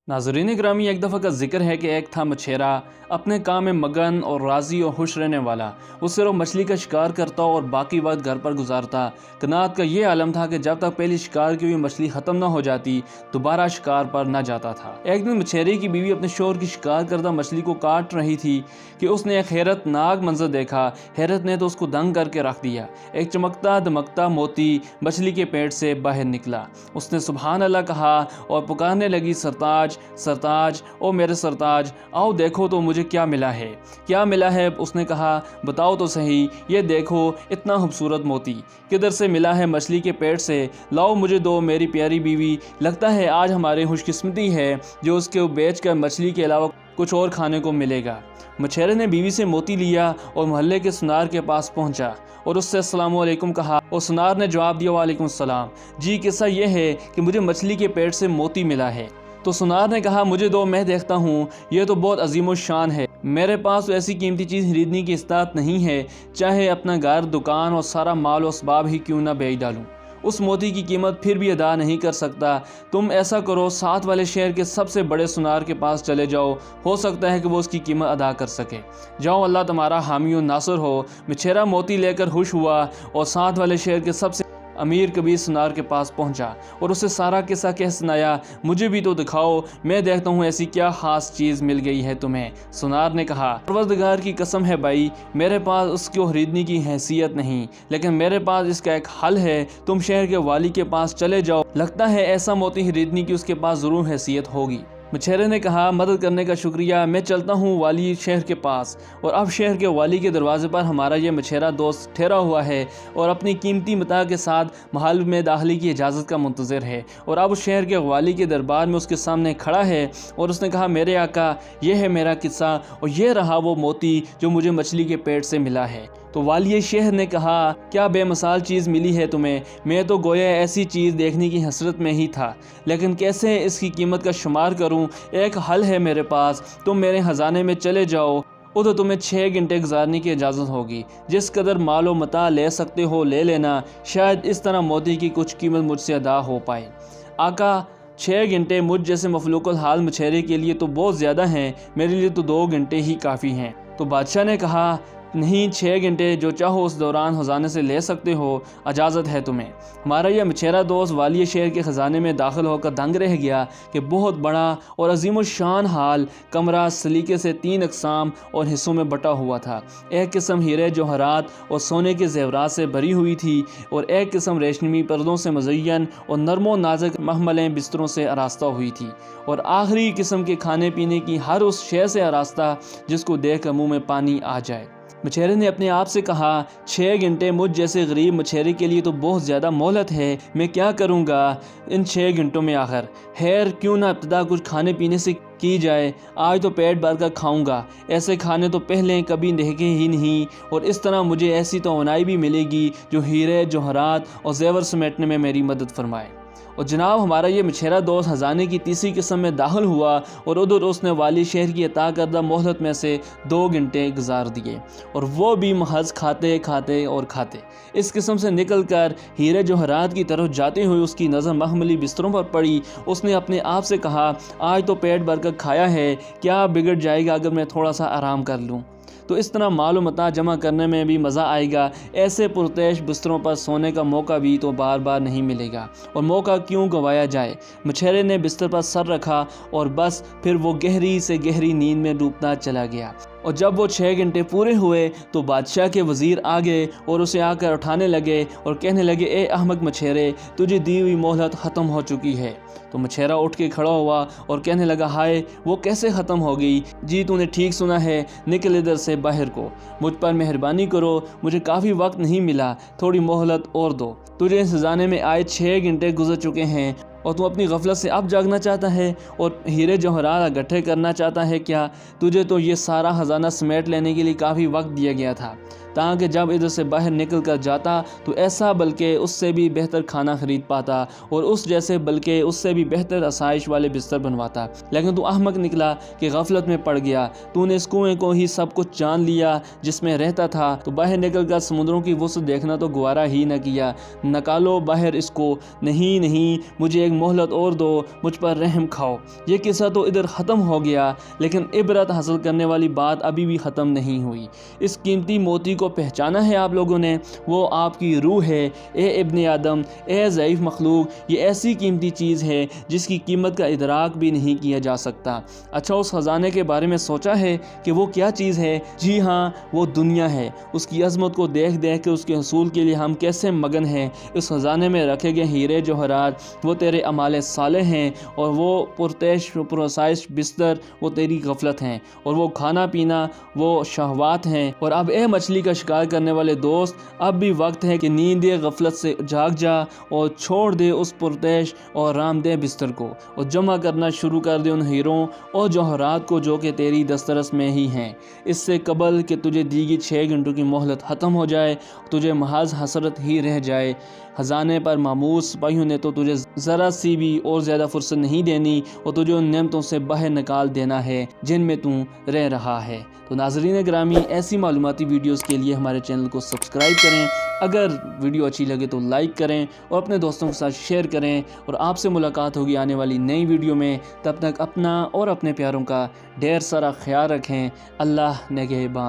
नाज़रीन ग्रामी, एक दफ़ा का जिक्र है कि एक था मछेरा अपने काम में मगन और राज़ी और खुश रहने वाला। वो सिर्फ मछली का शिकार करता और बाकी वक्त घर पर गुजारता। कनात का ये आलम था कि जब तक पहली शिकार की हुई मछली ख़त्म ना हो जाती दोबारा शिकार पर न जाता था। एक दिन मछेरे की बीवी अपने शोहर की शिकार करदा मछली को काट रही थी कि उसने एक हैरतनाक मंजर देखा। हैरत ने तो उसको दंग करके रख दिया। एक चमकता दमकता मोती मछली के पेट से बाहर निकला। उसने सुबहान अल्लाह कहा और पुकारने लगी, सरताज सरताज, ओ मेरे सरताज, आओ देखो तो मुझे क्या मिला है। क्या मिला है? उसने कहा, बताओ तो सही। ये देखो, इतना खूबसूरत मोती किधर से मिला है? मछली के पेट से। लाओ मुझे दो मेरी प्यारी बीवी। लगता है आज हमारी खुशकिस्मती है जो उसके बेच कर मछली के अलावा कुछ और खाने को मिलेगा। मछेरे ने बीवी से मोती लिया और मोहल्ले के सुनार के पास पहुंचा और उससे अस्सलाम वालेकुम कहा और सुनार ने जवाब दिया, वालेकुम सलाम। जी, किस्सा यह है कि मुझे मछली के पेट से मोती मिला है। तो सुनार ने कहा, मुझे दो, मैं देखता हूँ। ये तो बहुत अजीम शान है। मेरे पास तो ऐसी कीमती चीज़ खरीदने की इस्तात नहीं है, चाहे अपना घर दुकान और सारा माल और असबाब ही क्यों ना बेच डालूँ, उस मोती की कीमत फिर भी अदा नहीं कर सकता। तुम ऐसा करो, साथ वाले शहर के सबसे बड़े सुनार के पास चले जाओ, हो सकता है कि वो उसकी कीमत अदा कर सके। जाओ, अल्लाह तुम्हारा हामी और नासर हो। मछेरा मोती लेकर खुश हुआ और साथ वाले शहर के सबसे अमीर कबीर सुनार के पास पहुंचा और उसे सारा किस्सा कह सुनाया। मुझे भी तो दिखाओ, मैं देखता हूँ ऐसी क्या ख़ास चीज़ मिल गई है तुम्हें। सुनार ने कहा, परवरदिगार की कसम है भाई, मेरे पास उसको खरीदने की हैसियत नहीं, लेकिन मेरे पास इसका एक हल है। तुम शहर के वाली के पास चले जाओ, लगता है ऐसा मोती खरीदने की उसके पास ज़रूर हैसियत होगी। मछेरे ने कहा, मदद करने का शुक्रिया, मैं चलता हूँ वाली शहर के पास। और अब शहर के वाली के दरवाजे पर हमारा ये मछेरा दोस्त ठहरा हुआ है और अपनी कीमती मता के साथ महल में दाखिले की इजाज़त का मुंतज़िर है। और अब उस शहर के वाली के दरबार में उसके सामने खड़ा है और उसने कहा, मेरे आका, यह है मेरा किस्सा और यह रहा वो मोती जो मुझे मछली के पेट से मिला है। तो वाली शहर ने कहा, क्या बेमिसाल चीज़ मिली है तुम्हें। मैं तो गोया ऐसी चीज़ देखने की हसरत में ही था, लेकिन कैसे इसकी कीमत का शुमार करूं। एक हल है मेरे पास, तुम मेरे ख़जाने में चले जाओ, उधर तुम्हें 6 घंटे गुजारने की इजाज़त होगी। जिस कदर मालो मता ले सकते हो ले लेना, शायद इस तरह मोती की कुछ कीमत मुझसे अदा हो पाए। आका, 6 घंटे मुझ जैसे मफलूकुल हाल मछेरे के लिए तो बहुत ज़्यादा हैं, मेरे लिए तो 2 घंटे ही काफ़ी हैं। तो बादशाह ने कहा, नहीं, 6 घंटे जो चाहो उस दौरान खजाने से ले सकते हो, इजाज़त है तुम्हें। हमारा यह मछेरा दोस्त वाली शहर के ख़जाने में दाखिल होकर दंग रह गया कि बहुत बड़ा और अजीम शान हाल कमरा सलीके से 3 अक़साम और हिस्सों में बटा हुआ था। एक किस्म हीरे जवाहरात और सोने के जेवरात से भरी हुई थी और एक किस्म रेशमी पर्दों से मुज़य्यन और नरमो नाजुक महमलें बिस्तरों से आरास्ता हुई थी और आखिरी किस्म के खाने पीने की हर उस शय से आरास्ता जिसको देख कर मुँह में पानी आ जाए। मछेरे ने अपने आप से कहा, 6 घंटे मुझ जैसे गरीब मछेरे के लिए तो बहुत ज़्यादा मोहलत है। मैं क्या करूँगा इन 6 घंटों में आखिर। खैर, क्यों ना इब्तिदा कुछ खाने पीने से की जाए। आज तो पेट भर कर खाऊँगा, ऐसे खाने तो पहले कभी देखे ही नहीं और इस तरह मुझे ऐसी तोनाई भी मिलेगी जो हीरे जवाहरात और जेवर समेटने में मेरी मदद फरमाए। और जनाब, हमारा ये मछेरा दोस्त खजाने की तीसरी किस्म में दाखिल हुआ और उधर उसने वाली शहर की अता करदा मोहलत में से 2 घंटे गुजार दिए और वो भी महज खाते खाते और खाते। इस किस्म से निकल कर हीरे जवाहरात की तरफ जाते हुए उसकी नज़र महमली बिस्तरों पर पड़ी। उसने अपने आप से कहा, आज तो पेट भर कर खाया है, क्या बिगड़ जाएगा अगर मैं थोड़ा सा आराम कर लूँ। तो इस तरह माल और मता जमा करने में भी मज़ा आएगा। ऐसे पुरतेश बिस्तरों पर सोने का मौका भी तो बार बार नहीं मिलेगा और मौका क्यों गंवाया जाए। मछेरे ने बिस्तर पर सर रखा और बस फिर वो गहरी से गहरी नींद में डूबता चला गया। और जब वो 6 घंटे पूरे हुए तो बादशाह के वज़ीर आ गए और उसे आकर उठाने लगे और कहने लगे, ए अहमक मछेरे, तुझे दी हुई मोहलत ख़त्म हो चुकी है। तो मछेरा उठ के खड़ा हुआ और कहने लगा, हाय, वो कैसे ख़त्म हो गई। जी, तूने ठीक सुना है, निकल इधर से बाहर को। मुझ पर मेहरबानी करो, मुझे काफ़ी वक्त नहीं मिला, थोड़ी मोहलत और दो। तुझे इस खजाने में आए 6 घंटे गुजर चुके हैं और तू अपनी गफलत से अब जागना चाहता है और हीरे जवाहरात इकट्ठे करना चाहता है क्या। तुझे तो ये सारा खजाना समेट लेने के लिए काफ़ी वक्त दिया गया था। تاکہ جب ادھر سے باہر نکل کر جاتا تو ایسا بلکہ اس سے بھی بہتر کھانا خرید پاتا اور اس جیسے بلکہ اس سے بھی بہتر آسائش والے بستر بنواتا۔ لیکن تو احمق نکلا کہ غفلت میں پڑ گیا، تو نے اس کنویں کو ہی سب کچھ جان لیا جس میں رہتا تھا، تو باہر نکل کر سمندروں کی وسعت دیکھنا تو گوارا ہی نہ کیا۔ نکالو باہر اس کو، نہیں مجھے ایک مہلت اور دو، مجھ پر رحم کھاؤ۔ یہ قصہ تو ادھر ختم ہو گیا، لیکن عبرت حاصل کرنے والی بات ابھی بھی ختم نہیں ہوئی۔ اس قیمتی موتی کو پہچانا ہے آپ لوگوں نے، وہ آپ کی روح ہے۔ اے ابن آدم، اے ضعیف مخلوق، یہ ایسی قیمتی چیز ہے جس کی قیمت کا ادراک بھی نہیں کیا جا سکتا۔ اچھا، اس خزانے کے بارے میں سوچا ہے کہ وہ کیا چیز ہے؟ جی ہاں، وہ دنیا ہے۔ اس کی عظمت کو دیکھ کے اس کے حصول کے لیے ہم کیسے مگن ہیں۔ اس خزانے میں رکھے گئے ہیرے جوہرات وہ تیرے اعمال صالح ہیں، اور وہ پرتعیش پرآسائش بستر وہ تیری غفلت ہیں، اور وہ کھانا پینا وہ شہوات ہیں۔ اور اب اے مچھلی کا شکار کرنے والے دوست، اب بھی وقت ہے کہ نیند غفلت سے جاگ جا اور چھوڑ دے اس پرتعیش اور آرام دہ بستر کو، اور جمع کرنا شروع کر دے ان ہیروں اور جوہرات کو جو کہ تیری دسترس میں ہی ہیں۔ اس سے قبل کہ تجھے دی گئی 6 گھنٹوں کی مہلت ختم ہو جائے، تجھے محض حسرت ہی رہ جائے۔ خزانے پر ماموس سپاہیوں نے تو تجھے ذرا سی بھی اور زیادہ فرصت نہیں دینی، اور تجھے ان نعمتوں سے باہر نکال دینا ہے جن میں تو رہ رہا ہے۔ تو ناظرین گرامی، ایسی معلوماتی ویڈیوز کے لیے ہمارے چینل کو سبسکرائب کریں، اگر ویڈیو اچھی لگے تو لائک کریں اور اپنے دوستوں کے ساتھ شیئر کریں، اور آپ سے ملاقات ہوگی آنے والی نئی ویڈیو میں۔ تب تک اپنا اور اپنے پیاروں کا ڈھیر سارا خیال رکھیں۔ اللہ نگہبان۔